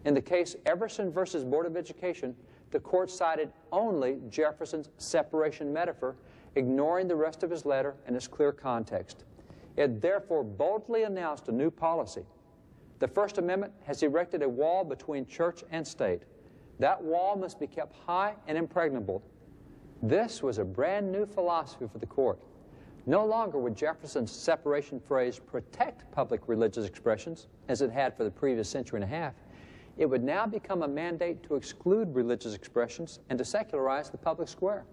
In the case Everson versus Board of Education, the court cited only Jefferson's separation metaphor, ignoring the rest of his letter and its clear context. It therefore boldly announced a new policy. The First Amendment has erected a wall between church and state. That wall must be kept high and impregnable. This was a brand new philosophy for the court. No longer would Jefferson's separation phrase protect public religious expressions, as it had for the previous century and a half. It would now become a mandate to exclude religious expressions and to secularize the public square.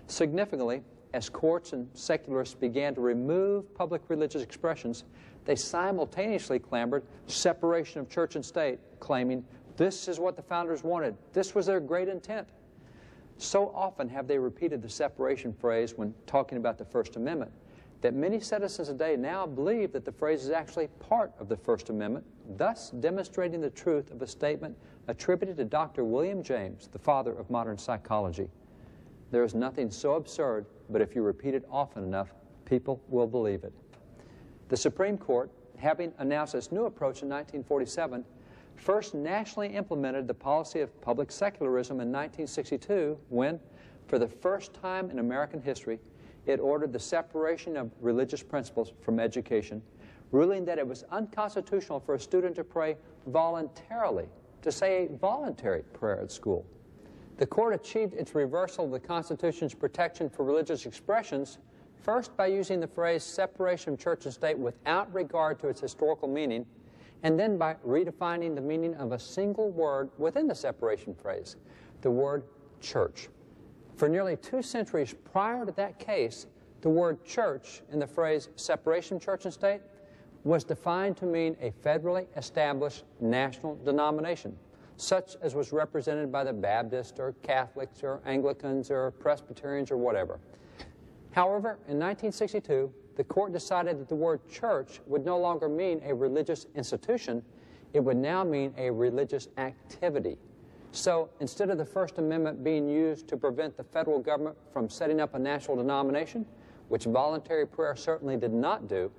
Significantly, as courts and secularists began to remove public religious expressions, they simultaneously clamored separation of church and state, claiming this is what the founders wanted. This was their great intent. So often have they repeated the separation phrase when talking about the First Amendment that many citizens today now believe that the phrase is actually part of the First Amendment, thus demonstrating the truth of a statement attributed to Dr. William James, the father of modern psychology. There is nothing so absurd, but if you repeat it often enough, people will believe it. The Supreme Court, having announced its new approach in 1947, first nationally implemented the policy of public secularism in 1962 when, for the first time in American history, it ordered the separation of religious principles from education, ruling that it was unconstitutional for a student to pray voluntarily, to say a voluntary prayer at school. The court achieved its reversal of the Constitution's protection for religious expressions first by using the phrase separation of church and state without regard to its historical meaning, and then by redefining the meaning of a single word within the separation phrase, the word church. For nearly 2 centuries prior to that case, the word church in the phrase separation of church and state was defined to mean a federally established national denomination, such as was represented by the Baptists or Catholics or Anglicans or Presbyterians or whatever. However, in 1962, the court decided that the word church would no longer mean a religious institution, it would now mean a religious activity. So instead of the First Amendment being used to prevent the federal government from setting up a national denomination, which voluntary prayer certainly did not do,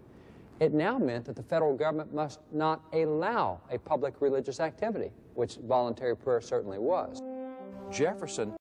it now meant that the federal government must not allow a public religious activity, which voluntary prayer certainly was. Jefferson